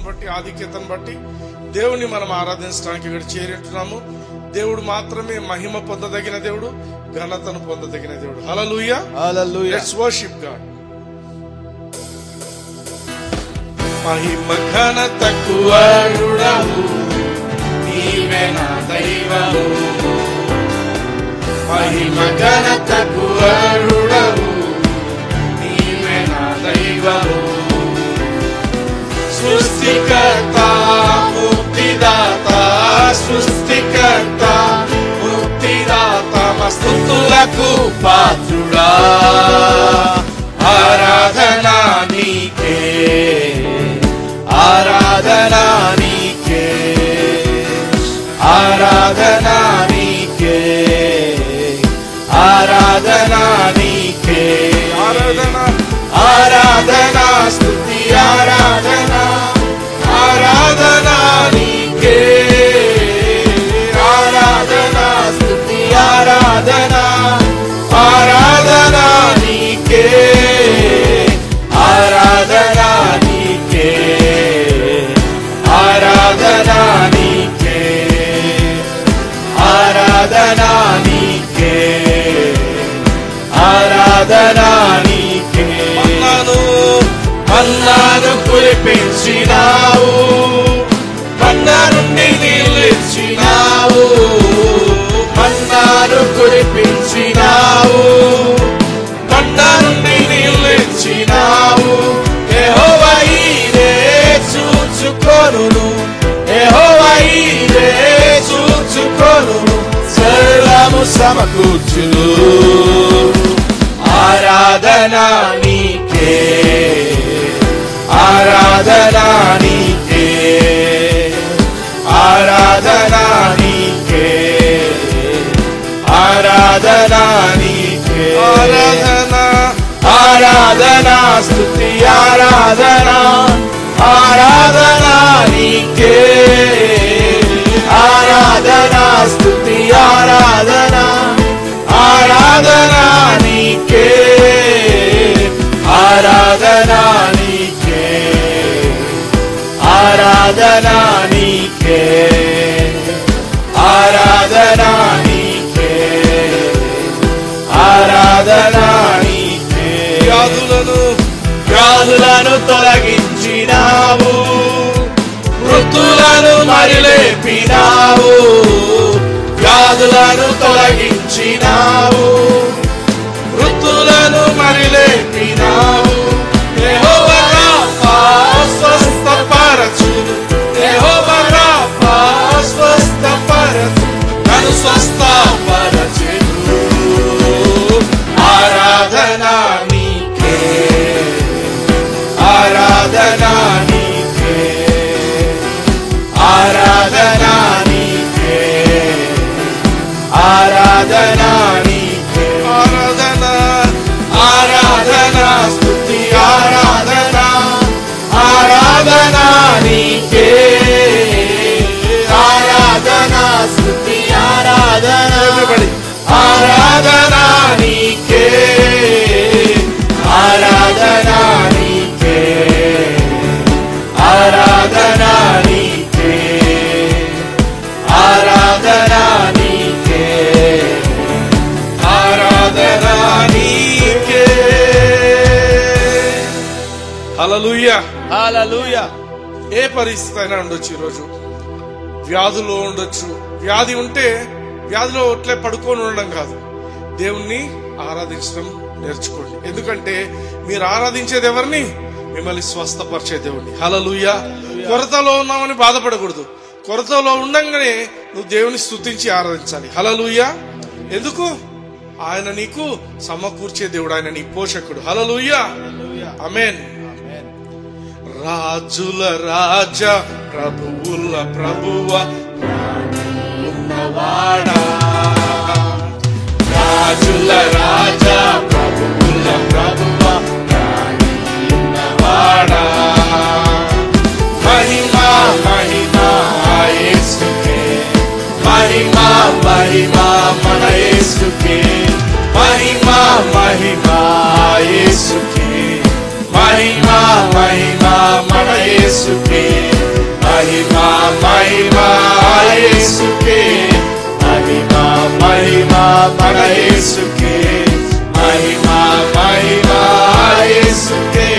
బట్టి, ఆధిక్యతను బట్టి దేవుని మనం ఆరాధించడానికి ఇక్కడ చేరుతున్నాము. దేవుడు మాత్రమే మహిమ పొందదగిన దేవుడు, ఘనతను పొందదగిన దేవుడు. Hallelujah, hallelujah. Let's worship God. మహిమ ఘనతకు అర్హుడవు నీవే నా దైవము, మహిమ ఘనతకు అర్హుడవు నీవే నా దైవము. సృష్టికర్త ముక్తిదాత, సృష్టికర్త ముక్తిదాత, స్తుతులకు పాత్రుడా, ఆరాధనా నీకే, ఆరాధనా నీకే, ఆరాధనా నీకే, ఆరాధనా నీకే, ఆరాధనా, ఆరాధనా, స్తుతి ఆరాధనా, ఆరాధనా నీకే, ఆరాధనా, స్తుతి ఆరాధనా, ఆరాధనా నీకే, ఆరాధనా నీకే, ఆరాధనా నీకే, ఆరాధనా నీకే, ఆరాధనా నీకే. మన్నాను కురిపించినావు, మన్నా నుండి నీళ్ళు ఇచ్చినావు, మన్నాను కురిపించినావు, మన్నా నుండి నీళ్ళు ఇచ్చినావు. యెహోవా ఈరే చూచుకొనును, యెహోవా ఈరే చూచుకొనును, సర్వము సమకూర్చును. ఆరాధనా నీకే, ఆరాధనా నీకే, ఆరాధనా నీకే, ఆరాధనా నీకే, ఆరాధనా, ఆరాధనా, స్తుతి ఆరాధనా, ఆరాధనా నీకే, ఆరాధనా, స్తుతి ఆరాధనా, ఆరాధనా నీకే, ఆరాధనా నీకే, ఆరాధనా నీకే, ఆరాధనా నీకే, ఆరాధనా నీకే. వ్యాధులను తొలగించినావు, మృతులను మరిలేపినావు, వ్యాధులను తొలగించినావు, మృతులను మరిలేపినావు. యెహోవా రాఫా స్వస్థపరచును, యెహోవా రాఫా స్వస్థపరచు, నన్ను స్వస్థపరచును. ఆరాధనా నీకే, ఆరాధనా నీకే, ఆరాధనా నీకే, ఆరాధనా నీకే, ఆరాధనా, ఆరాధనా, స్తుతి ఆరాధనా, ఆరాధనా నీకే, ఆరాధనా, స్తుతి ఆరాధనా, ఆరాధనా నీకే, ఆరాధనా నీకే, ఆరాధనా నీకే, ఆరాధనా నీకే, ఆరాధనా నీకే. హల్లెలూయా, హల్లెలూయా. ఏ పరిస్థితి అయినా ఉండొచ్చు, ఈరోజు వ్యాధులు ఉండొచ్చు. వ్యాధి ఉంటే వ్యాధిలో ఒట్లే పడుకొని ఉండడం కాదు, దేవుణ్ణి ఆరాధించడం నేర్చుకోండి. ఎందుకంటే మీరు ఆరాధించేది ఎవరిని? మిమ్మల్ని స్వస్థపరిచే దేవుణ్ణి. హల్లెలూయా. కొరతలో ఉన్నామని బాధపడకూడదు, కొరతలో ఉండంగానే నువ్వు దేవుని స్తుతించి ఆరాధించాలి. హల్లెలూయా. ఎందుకు? ఆయన నీకు సమకూర్చే దేవుడు, ఆయన నీ పోషకుడు. హల్లెలూయా, ఆమేన్. రాజుల రాజా, ప్రభువుల ప్రభువ, ఉన్నవాడా, రాజుల రాజా, ప్రభువుల ప్రభువ, ఉన్నవాడా. మహిమా మహిమా యేసుకే, మహిమా మహిమా మన యేసుకే, మహిమా మహిమా యేసుకే, మహిమా మహిమా మన యేసుకే. మహిమా మహిమా యేసుకే మహిమా మహిమా మన యేసుకే మహిమా మహిమా యేసుకే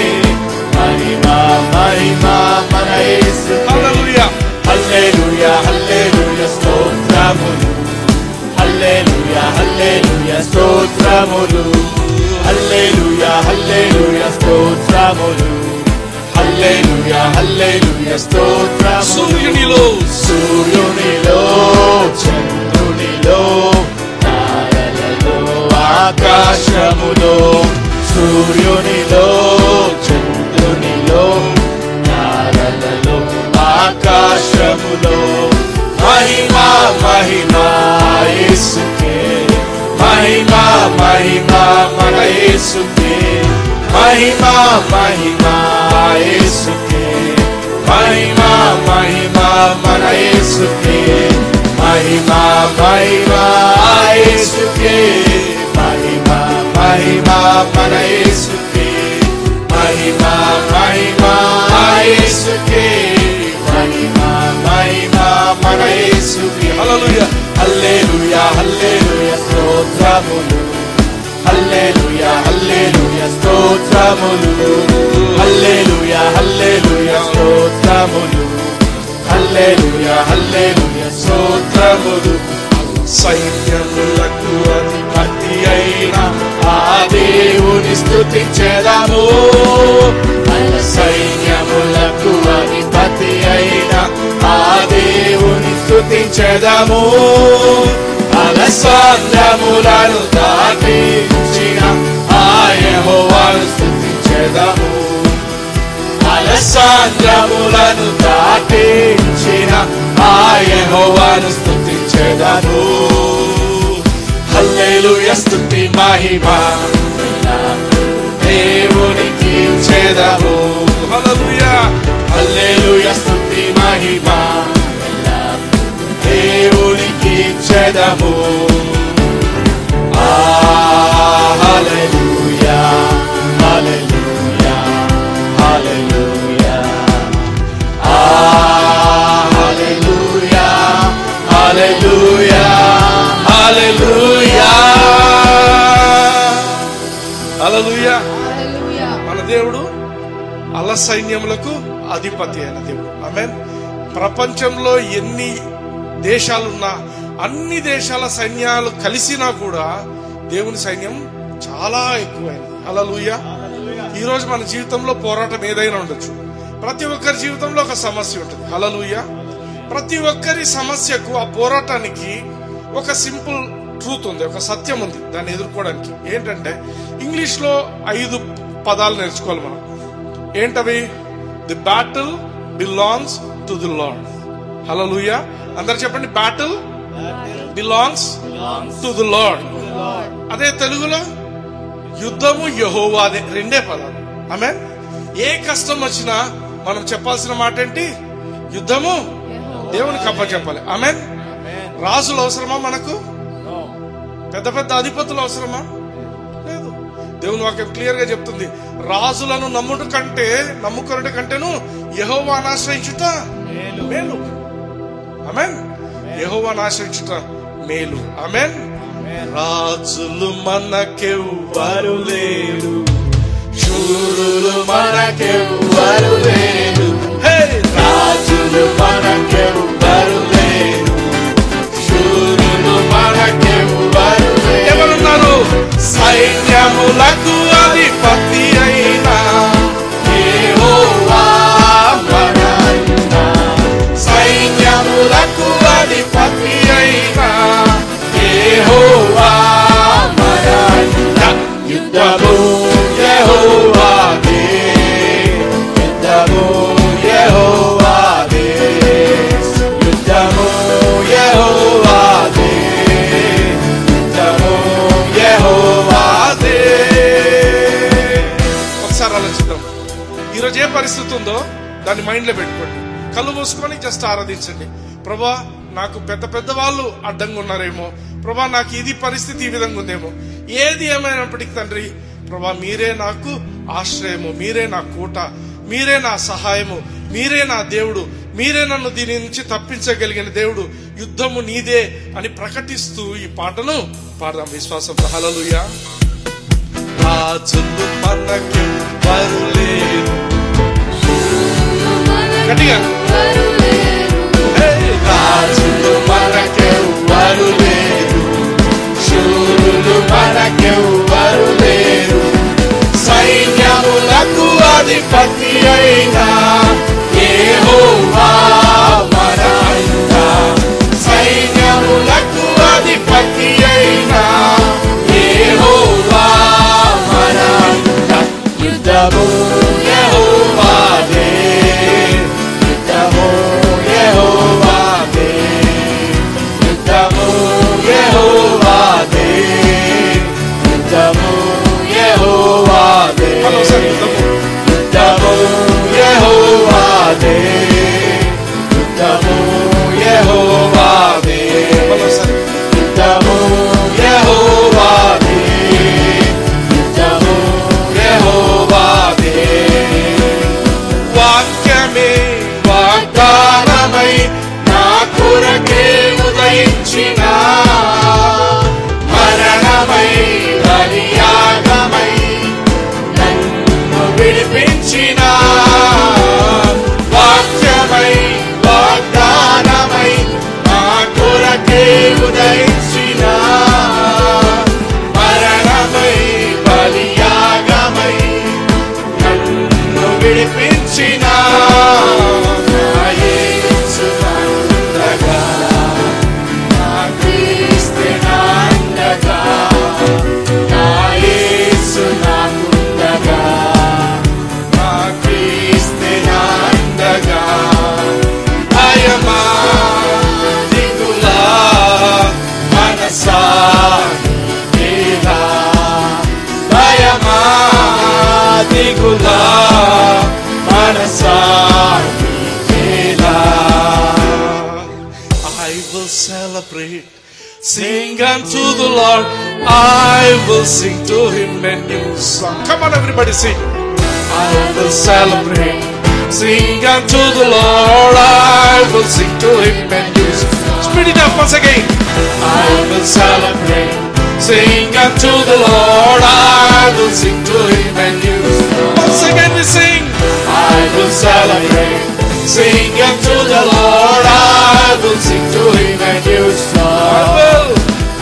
మహిమా మహిమా మన యేసుకే హల్లెలూయా హల్లెలూయా హల్లెలూయా స్తోత్రములు హల్లెలూయా హల్లెలూయా స్తోత్రములు హల్లెలూయా హల్లెలూయా స్తోత్రములు హల్లెలూయా హల్లెలూయా స్తోత్రములు సూర్యునిలో చంద్రునిలో తారలలో ఆకాశములో సూర్యునిలో చంద్రునిలో తారలలో ఆకాశములో మహిమా మహిమా యేసుకే మహిమా మహిమా మన యేసుకే మహిమా మహిమా యేసుకే మహిమా మహిమా మన యేసుకే మహిమా మహిమా యేసుకే మహిమా మహిమా మన యేసుకే మహిమా మహిమా యేసుకే మహిమా మహిమా మన యేసుకే హల్లెలూయా హల్లెలూయా హల్లెలూయా స్తోత్రములు హల్లెలూయా హల్లెలూయా స్తోత్రములు హల్లెలూయా హల్లెలూయా స్తోత్రములు హల్లెలూయా హల్లెలూయా స్తోత్రములు సైన్యములకు అధిపతి అయిన ఆ దేవుని స్తుతించెదము సైన్యములకు అధిపతి అయిన ఆ దేవుని స్తుతించెదము అలసాంధ్రములను దాటించిన ఆ యెహోవాను స్తుతించెదము అలసాంధ్రములను దాటించిన ఆ యెహోవాను స్తుతించెదము హల్లెలూయా స్తుతి మహిమా దేవునికి ఇచ్చెదము హల్లెలూయా హల్లెలూయా స్తుతి మహిమా దేవునికి ఇచ్చెదము హల్లెలూయా హల్లెలూయా హల్లెలూయా హల్లెలూయా హల్లెలూయా హల్లెలూయా హల్లెలూయా. మన దేవుడు అల్ల సైన్యములకు అధిపతి అయిన దేవుడు. ఆమేన్. ప్రపంచంలో ఎన్ని దేశాలున్నా అన్ని దేశాల సైన్యాలు కలిసినా కూడా దేవుని సైన్యం చాలా ఎక్కువైంది. హల్లెలూయా. ఈ రోజు మన జీవితంలో పోరాటం ఏదైనా ఉండొచ్చు. ప్రతి ఒక్కరి జీవితంలో ఒక సమస్య ఉంటుంది. హల్లెలూయా. ప్రతి ఒక్కరి సమస్యకు ఆ పోరాటానికి ఒక సింపుల్ ట్రూత్ ఉంది, ఒక సత్యం ఉంది దాన్ని ఎదుర్కోవడానికి. ఏంటంటే ఇంగ్లీష్ లో 5 పదాలు నేర్చుకోవాలి మనం. ఏంటవి? The battle belongs to the Lord. Hallelujah. అందరు చెప్పండి, battle belongs to the Lord. అదే తెలుగులో యుద్ధము యెహోవాదే. 2 పదాలు. ఆమేన్. ఏ కష్టం వచ్చినా మనం చెప్పాల్సిన మాట ఏంటి? యుద్ధము దేవునికి అప్పచెప్పాలి. ఆమేన్. రాజులు అవసరమా మనకు? పెద్ద పెద్ద అధిపతులు అవసరమా? లేదు. దేవుని వాక్యం క్లియర్ గా చెప్తుంది, రాజులను నమ్ముకొనుట కంటేను యెహోవాను ఆశ్రయించుట మేలు. ఆమేన్. యెహోవాను ఆశ్రయించుట మేలు. ఆమేన్. రాజులు మనకెవ్వరు లేరు, శూరులు మనకెవ్వరు లేరు. రాజులు మనకెవ్వరు లేరు, శూరులు మనకెవ్వరు లేరు. ఎవరున్నారు? సైన్యములకు అధిపతి అయినా యెహోవా మనైనా, సైన్యములకు అధిపతి అయినా యెహోవా మనైనా. యుద్ధము యెహోవాదే, యుద్ధము యెహోవాదే, యుద్ధము యెహోవాదే, యుద్ధము యెహోవాదే. ఒకసారి ఆలోచిద్దాం. ఈరోజు ఏ పరిస్థితి ఉందో దాన్ని మైండ్ లో పెట్టుకోండి. కళ్ళు మూసుకొని జస్ట్ ఆరాధించండి. ప్రభా, నాకు పెద్ద పెద్ద వాళ్ళు అడ్డంగా ఉన్నారేమో, ప్రభా నాకు ఇది పరిస్థితి ఈ విధంగా ఉందేమో, ఏది ఏమైనప్పటికీ తండ్రి ప్రభా మీరే నాకు ఆశ్రయము, మీరే నా కోట, మీరే నా సహాయము, మీరే నా దేవుడు, మీరే నన్ను దీని నుంచి తప్పించగలిగిన దేవుడు, యుద్ధము నీదే అని ప్రకటిస్తూ ఈ పాటను పాడదాం విశ్వాసంతో. హల్లెలూయా. రాజులు మనకెవ్వరు లేరు, గట్టిగా రాజులు మనకెవ్వరు లేరు, శూరులు మనకెవ్వరు లేరు, సైన్యములకు అధిపతి అయినా యెహోవా మన అండ, సైన్యములకు అధిపతి అయినా యెహోవా మన అండ. యుద్ధము యెహోవాదే, యుద్ధము యెహోవాదే, యుద్ధము యెహోవాదే, యుద్ధము యెహోవాదే, యుద్ధము యెహోవాదే, యుద్ధము యెహోవాదే, యుద్ధము యెహోవాదే, యుద్ధము యెహోవాదే. వాక్యమే వాగ్దానమై నా కొరకే ఉదయించిన, మరణమై బలియాగమై నన్ను విడిపించిన, వాక్యమై వాగ్దానమై నా కొరకే ఉదయించిన, మరణమై బలియాగమై నన్ను విడిపించిన, నా యేసు నాండగా, నా క్రీస్తు నాండగా, నా యేసు నాకుండగా, నా క్రీస్తు నాండగా. భయమా దిగులా మనసా నీకేలా, భయమా దిగులా మనసా నీకేలా. I will celebrate, sing unto the Lord, I will sing to him a new song. Come on everybody, sing. I will celebrate, sing unto the Lord, I will sing to him a new song. Speed it up once again. I will celebrate, sing unto the Lord, I will sing to him a new song. Once again we sing. I will celebrate, sing unto the Lord, I will sing to him a new song.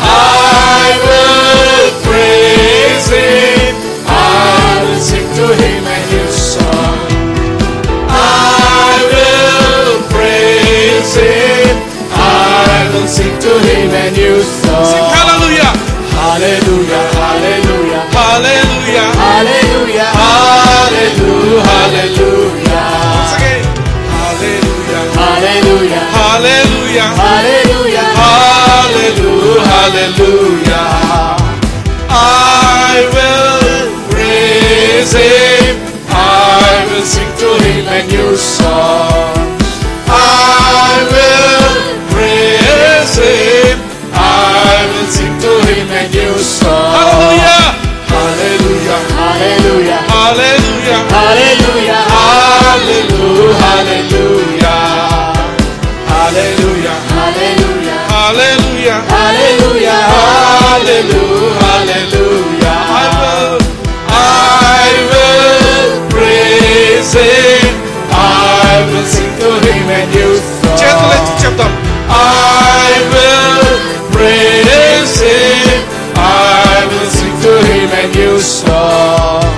I will praise him, I will sing to him a new song. I will praise him, I will sing to him a new Sing song. hallelujah. Hallelujah, hallelujah, Hallelujah. hallelujah, hallelujah, hallelujah. Once again. Hallelujah. Hallelujah, Hallelujah. hallelujah, Hallelujah. Hallelujah. I will praise him, I will sing to him a new song. I will praise him, I will sing to him a new song. Hallelujah. Hallelujah, hallelujah, Hallelujah. hallelujah, hallelujah, hallelujah, hallelujah, hallelujah, Hallelujah. hallelujah, hallelujah, hallelujah. I will praise him, I will sing to him a new song. చేతులెత్తి చెప్తాం. I will praise him, I will sing to him a new song.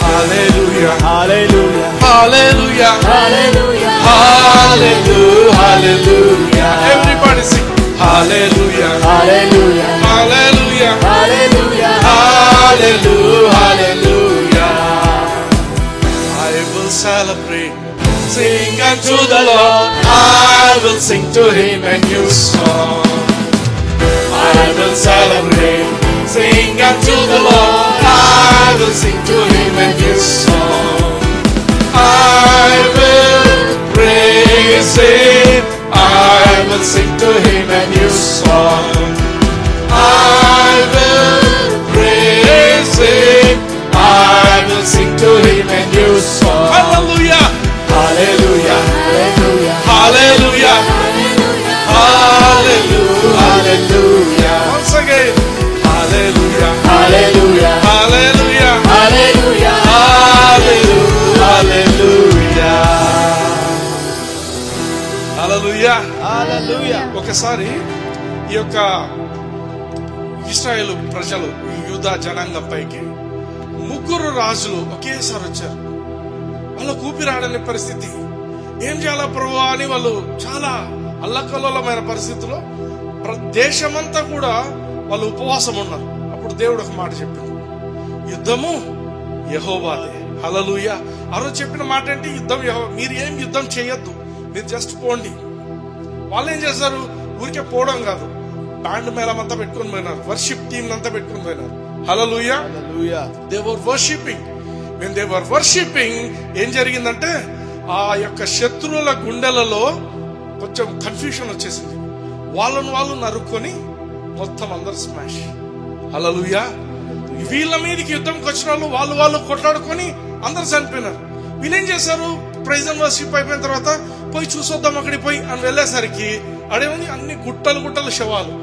Hallelujah. Hallelujah, Hallelujah. hallelujah, hallelujah, hallelujah. Everybody sing. Hallelujah. Hallelujah, Hallelujah. hallelujah, hallelujah, hallelujah. I will celebrate, Sing unto the Lord, I will sing to him a new song. I will celebrate, sing unto the Lord, I will sing to him a new song. I will praise him, I will sing to him a new song. I will praise him, I will sing to him a new song. hallelujah. Hallelujah, hallelujah, ఒకసారి ఈ యొక్క ఇశ్రాయేలు ప్రజలు యూదా జనాంగం పైకి 3 రాజులు ఒకేసారి వచ్చారు. వాళ్ళ ఊపిరాడని పరిస్థితి. ఏం చేయాలా ప్రభువా అని వాళ్ళు చాలా అల్లకల్లోలమైన పరిస్థితిలో దేశమంతా కూడా వాళ్ళు ఉపవాసం ఉన్నారు. అప్పుడు దేవుడు ఒక మాట చెప్పింది, యుద్ధము యెహోవాదే. హల్లెలూయా. ఆ రోజు చెప్పిన మాట ఏంటి? యుద్ధం యెహోవా. మీరు ఏం యుద్ధం చేయొద్దు, మీరు జస్ట్ పోండి. వాళ్ళు ఏం చేశారు? ఊరికే పోవడం కాదు, బ్యాండ్ మేళం అంతా పెట్టుకుని పోయినారు, వర్షిప్ టీమ్ అంతా పెట్టుకుని పోయినారు. Hallelujah. They were worshipping. When they were worshipping ఏం జరిగిందంటే ఆ యొక్క శత్రువుల గుండెలలో కొంచెం కన్ఫ్యూషన్ వచ్చేసింది. వాళ్ళను వాళ్ళు నరుక్కొని మొత్తం అందరు స్మాష్. హల్లెలూయా. వీళ్ళ మీదకి యుద్ధంకి వచ్చిన వాళ్ళు కొట్లాడుకొని అందరు చనిపోయినారు. వీళ్ళేం చేశారు? ప్రైజ్ అండ్ వర్షిప్ అయిపోయిన తర్వాత పోయి చూసొద్దాం అక్కడికి పోయి అని వెళ్ళేసరికి అడేముంది, అన్ని గుట్టలు శవాలు.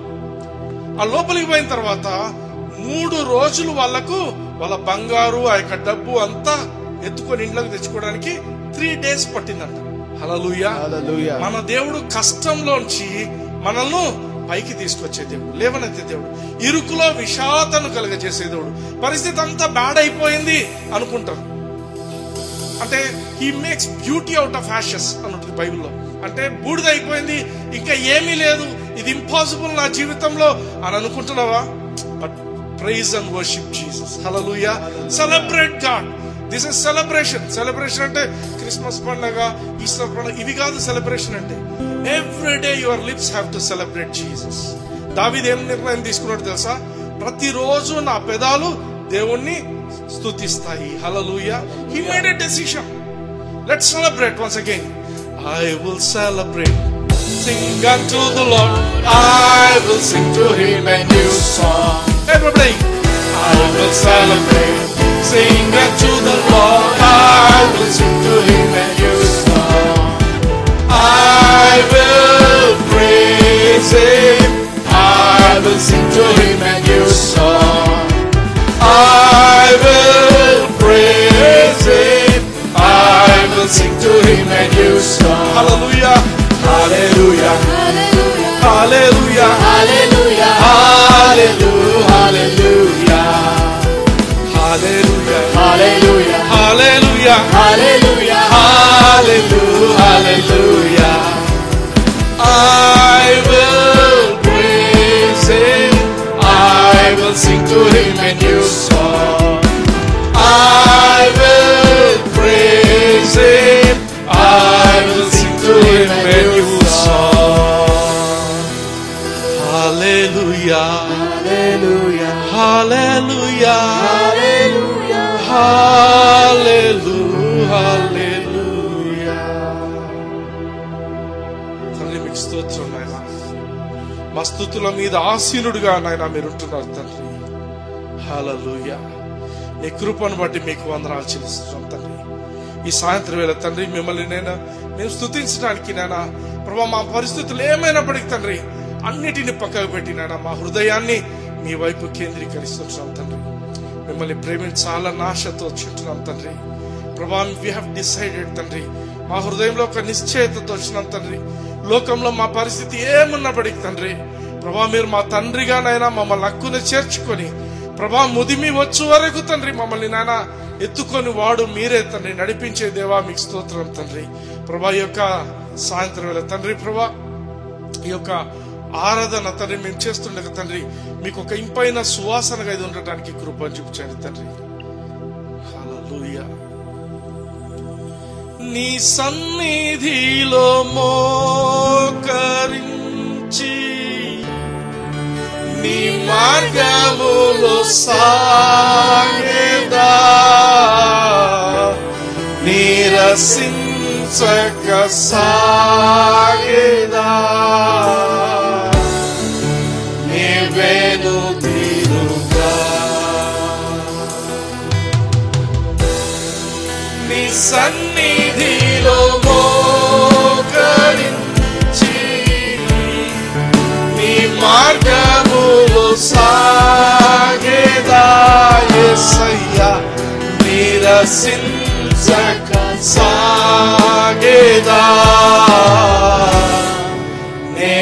ఆ లోపలికి పోయిన తర్వాత 3 రోజులు వాళ్ళ బంగారు ఆ యొక్క డబ్బు అంతా ఎత్తుకొని ఇంట్లోకి తెచ్చుకోవడానికి 3 days పట్టిందంట. హల్లెలూయా. మన దేవుడు కష్టంలోంచి మనల్ని పైకి తీసుకొచ్చే దేవుడు, లేవనెత్తే దేవుడు, ఇరుకులో విషాదను కలుగజేసే దేవుడు. పరిస్థితి అంతా బ్యాడ్ అయిపోయింది అనుకుంటారు. అంటే he makes beauty out of Ashes అని ఉంటుంది బైబిల్లో. అంటే బూడిద అయిపోయింది, ఇంకా ఏమీ లేదు, ఇది ఇంపాసిబుల్ నా జీవితంలో అని అనుకుంటున్నావా? But praise and worship Jesus. Hallelujah. Celebrate God. This is celebration. Celebration అంటే క్రిస్మస్ పండుగ, ఈస్టర్ పండుగ ఇవి కాదు. సెలబ్రేషన్ అంటే every day your lips have to celebrate Jesus. దావీదు ఏం నిర్ణయం తీసుకున్నాడు తెలుసా? ప్రతిరోజు నా పెదాలు దేవుణ్ణి స్తుతిస్తాయి. హల్లెలూయా. He made a decision. Let's celebrate once again. I will celebrate. Sing unto the Lord. I will sing to him a new song. Everybody. I will celebrate. Sing unto the Lord. I will sing to him a new song. I will praise him. I will sing to him a new song. I will praise him. I will sing to him a new song. Hallelujah. Hallelujah. Hallelujah. Hallelujah. Hallelujah. Hallelujah. Hallelujah. Hallelujah. Hallelujah. Hallelujah. Hallelujah. Hallelujah. I will praise him. I will sing to him a new song. I will praise him. I will sing to him a new song. Hallelujah. Hallelujah. Hallelujah. Hallelujah. Hallelujah. Hallelujah. తండ్రి మీకు స్తోత్రం నాయన. మా స్తుతుల మీద ఆసీనుడిగా నాయన మీరు ఉంటున్నారు తండ్రి. హల్లెలూయా. నీ కృపను బట్టి మీకు వందనాలు చెల్లిస్తున్నాం తండ్రి. ఈ సాయంత్రం వేళ తండ్రి మిమ్మల్ని మేము స్తుతించడానికి నాయనా ప్రభా మా పరిస్థితులు ఏమైనప్పటికీ తండ్రి అన్నిటిని పక్కకు పెట్టి నాయనా మా హృదయాన్ని మీ వైపు కేంద్రీకరిస్తున్నాం తండ్రి. మిమ్మల్ని ప్రేమించాలన్న ఆశతో వచ్చింటున్నాం తండ్రి. ప్రభా వి హావ్ డిసైడెడ్ తండ్రి, మా హృదయంలో ఒక నిశ్చయతతో వచ్చినాం తండ్రి. లోకంలో మా పరిస్థితి ఏమున్నప్పటికీ తండ్రి ప్రభా మీరు మా తండ్రిగానైనా మమ్మల్ని హక్కుని చేర్చుకొని ప్రభా ముదిమి వచ్చు వరకు తండ్రి మమ్మల్ని నాయన ఎత్తుకొని వాడు మీరే తండ్రి నడిపించే దేవా మీకు స్తోత్రం తండ్రి. ప్రభా ఈ యొక్క సాయంత్రం వేళ తండ్రి ప్రభా ఈ యొక్క ఆరాధన తండ్రి మేము చేస్తుండగా తండ్రి మీకు ఒక ఇంపైన సువాసనగా ఇది ఉండటానికి కృపను చూపించండి తండ్రి. హల్లెలూయా. నీ సన్నిధిలో మోకరించి నీ మార్గములో సాగేదా నీరసించక సాగేదా నీవేను తీరుగా నీ సన్నిధిలో మోకరించి నీ మార్గములో సాగేదా యేసయ్యా నిరసించక సాగేదా నే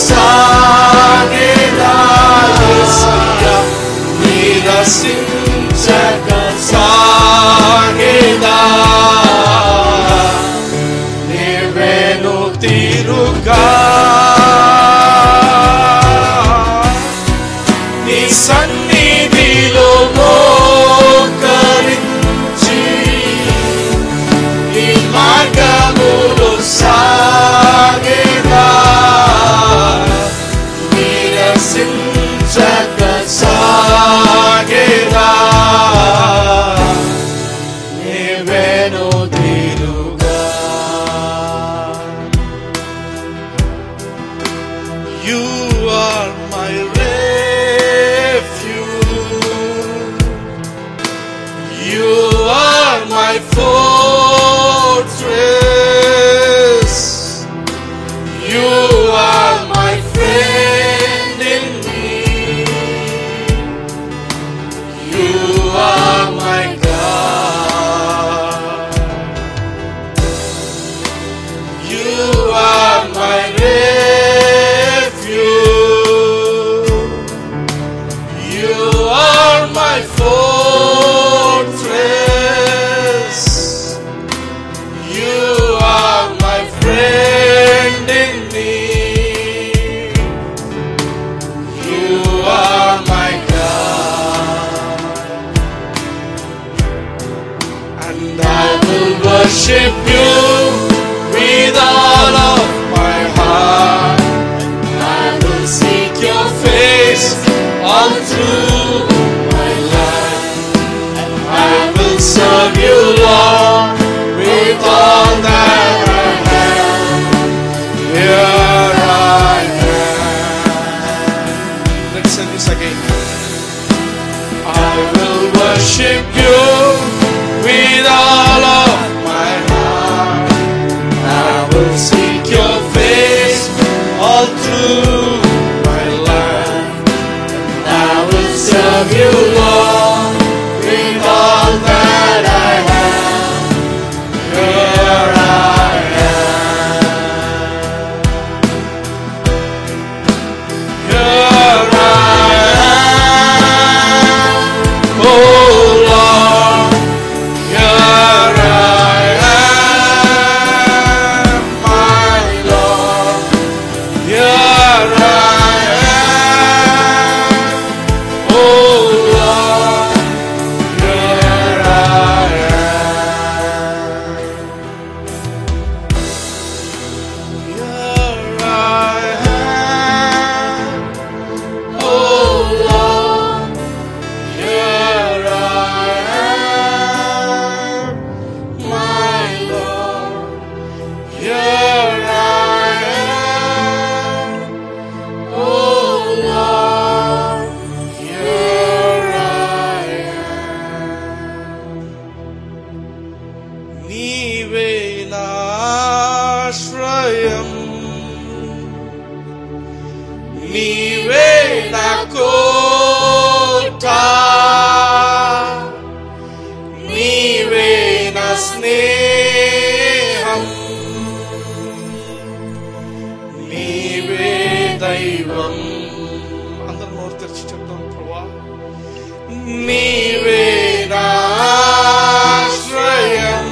సాగేదా యేసయ్యా నిరసించక సాగేదా నీవేను తీరుగా నీ సన్నిధిలో మోకరించి నీ మార్గములో సాగేదా నిరసించక సాగేదా నీవేను తీరుగా You are my refuge. You are my fortress. You are my friend in need. You are my God. You are my You are my fortress. You are my friend in need. You are my God. And I will worship you with all of my heart. I will seek your face all through my life. I will serve you, Lord, with all that I have. Here I am. Let's sing this again. I will worship you with all of my heart. I will seek your face all through my life. I will serve you, Lord, with all that I have. Here I am. Here I am. Oh Lord, here I am, my Lord. Here I am. Oh Lord, here I am. Here I am. Oh Lord, here I am, my Lord. Here I am. Oh Lord, here I am. నీవే నా ఆశ్రయం, నీవే నా కోట, నీవే నా స్నేహం, నీవే దైవం. అందరూ నోరు తెరిచి చెప్తాం ప్రభువా. నీవే నా ఆశ్రయం,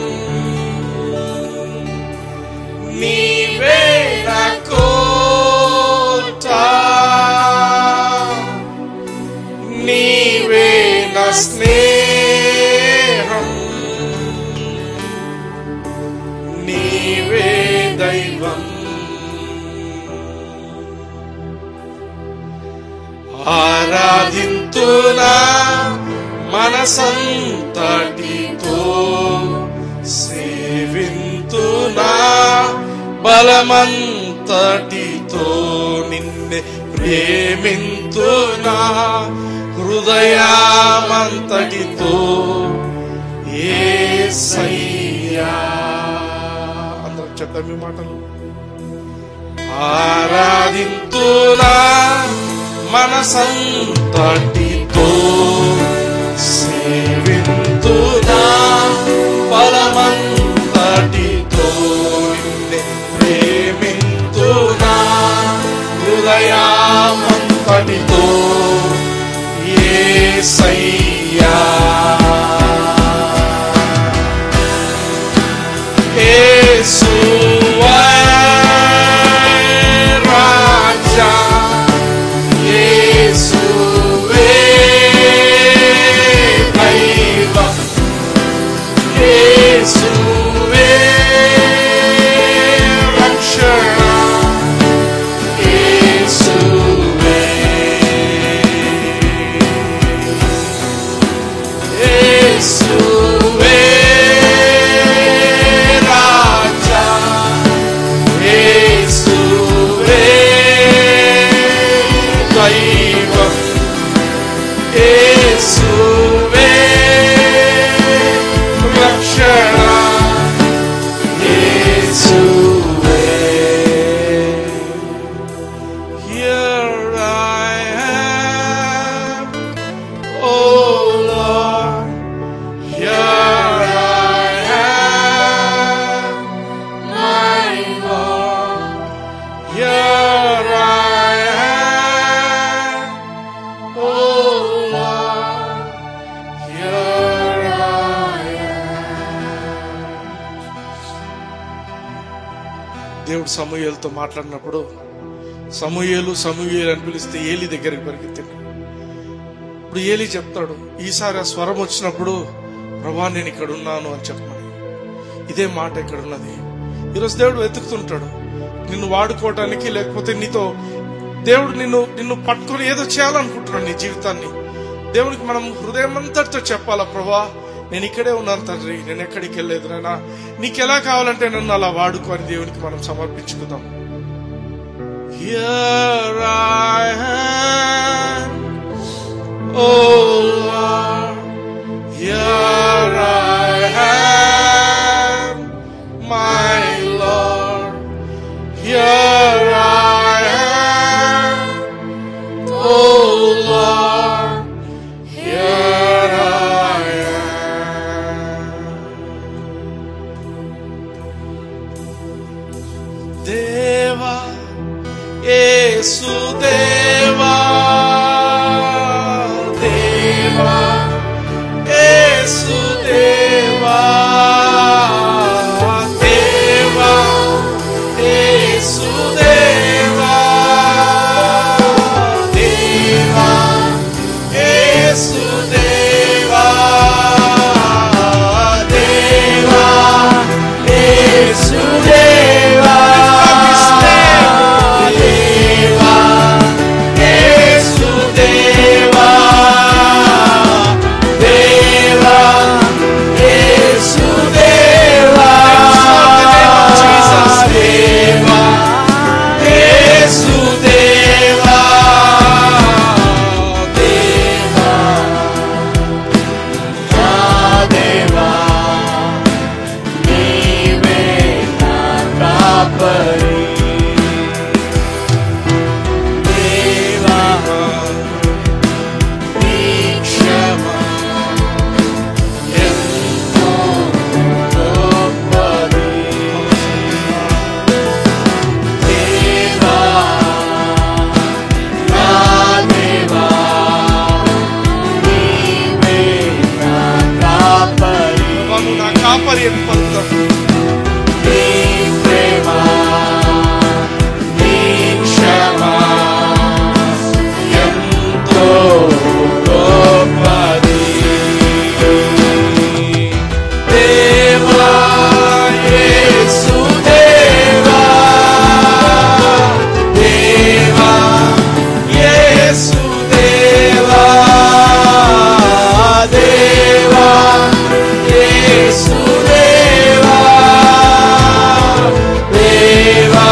నీవే నా కోట, నీవే నా స్నేహం, నీవే దైవం. ఆరాధింతునా మనసంతటితో, సేవింతునా బలమంతటితో, నిన్నే ప్రేమింతునా హృదయమంతటితో. యేసయ్యా అందరం చెప్తాం మీ మాటలు. ఆరాధింతునా మనసంతటితో, సేవింతునా బలమంతటితో, నిన్నే ప్రేమింతునా హృదయమంతటితో యేసయ్యా యేసువే రాజా యేసువే దైవం యేసువే రక్షణ యేసువే యేసువే రాజా యేసువే దైవం యేసువే రక్షణ యేసువే. Here I am, oh Lord, here I am, my Lord, here I am, oh Lord, here I am. దేవుడు సమూయేలుతో మాట్లాడినప్పుడు సమూయేలు సమూయేలు అని పిలిస్తే ఏలి దగ్గరికి పరిగెత్తాడు. ఇప్పుడు ఏలి చెప్తాడు, ఈసారి ఆ స్వరం వచ్చినప్పుడు ప్రభా నేను ఇక్కడ ఉన్నాను అని చెప్పమని. ఇదే మాట ఇక్కడ ఉన్నది. ఈరోజు దేవుడు వెతుకుతుంటాడు నిన్ను వాడుకోవటానికి, లేకపోతే నీతో దేవుడు నిన్ను పట్టుకొని ఏదో చేయాలనుకుంటున్నాడు నీ జీవితాన్ని. దేవునికి మనం హృదయం అంతటితో చెప్పాలా, ప్రభా నేను ఇక్కడే ఉన్నాను తండ్రి, నేను ఎక్కడికి వెళ్ళలేదు నాయనా, నీకు ఎలా కావాలంటే నన్ను అలా వాడుకో అని దేవునికి మనం సమర్పించుకుందాం. Here I am, oh Lord, here I am, my Lord, here I am, oh Lord, here I am. Deva యేసు దేవా దేవా యేసు దేవా దేవా యేసు దేవా దేవా యేసు దేవా దేవా యేసు దేవా కాపరి అని పలుకుతాం. నీ ప్రేమ నీ క్షమ ఎంతో గొప్పది. దేవా యేసు దేవా దేవా యేసు దేవా దేవా యేసు దేవా దేవా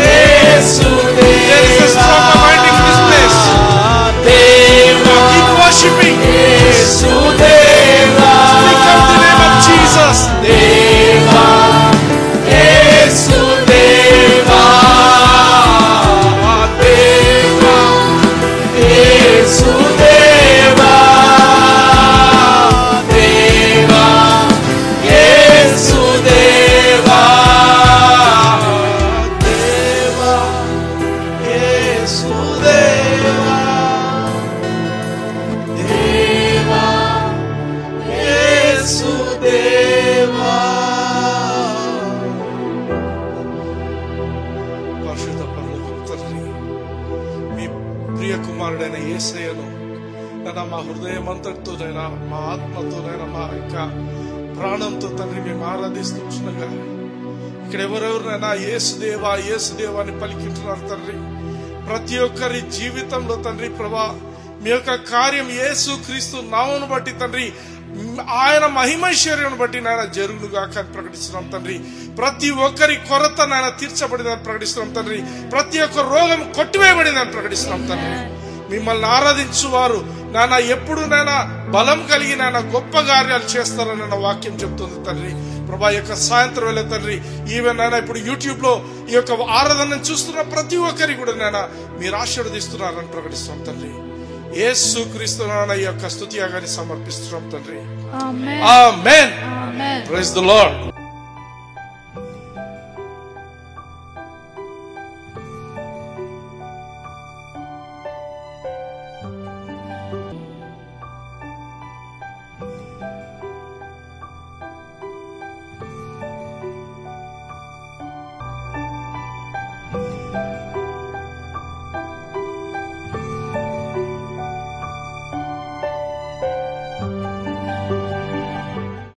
యేసు దేవా దేవా Keep worshiping. యేసు దేవా Speak out the name of Jesus. దేవా యేసు దేవా దేవా యేసు దేవా దేవా యేసు దేవా దేవా పరిశుద్ధ పరలోకపు తండ్రి, మీ ప్రియ కుమారుడైన యేసయ్యను నైనా మా హృదయం అంతటితోనైనా, మా ఆత్మతోనైనా, మా యొక్క ప్రాణంతో తండ్రి మేము ఆరాధిస్తుండగా ఇక్కడ ఎవరెవరినైనా యేసుదేవా యేసుదేవా అని పలికింటున్నారు తండ్రి. ప్రతి ఒక్కరి జీవితంలో తండ్రి ప్రభా మీ యొక్క కార్యం యేసు క్రీస్తు నామమును బట్టి తండ్రి, ఆయన మహిమైశ్వర్యం బట్టి నాయన జరుగునుగా అని ప్రకటిస్తున్నాం తండ్రి. ప్రతి ఒక్కరి కొరత నాయన తీర్చబడిందని ప్రకటిస్తున్నాం తండ్రి. ప్రతి ఒక్క రోగం కొట్టివేయబడిందని ప్రకటిస్తున్నాం తండ్రి. మిమ్మల్ని ఆరాధించువారు నాన్న ఎప్పుడు నాయన బలం కలిగి నాయన గొప్ప కార్యాలు చేస్తారన్న వాక్యం చెప్తుంది తండ్రి. ప్రభా యొక్క సాయంత్రం వేళ తండ్రి, ఈవెన్ నాయన ఇప్పుడు యూట్యూబ్ లో ఈ యొక్క ఆరాధనను చూస్తున్న ప్రతి ఒక్కరికి కూడా నాయన మీరు ఆశీర్వదిస్తున్నారని ప్రకటిస్తున్నాం తండ్రి. యేసు క్రీస్తు నాయన ఈ యొక్క స్తుతి యాగాన్ని సమర్పిస్తున్నాం తండ్రి. ఆమేన్. Praise the lord.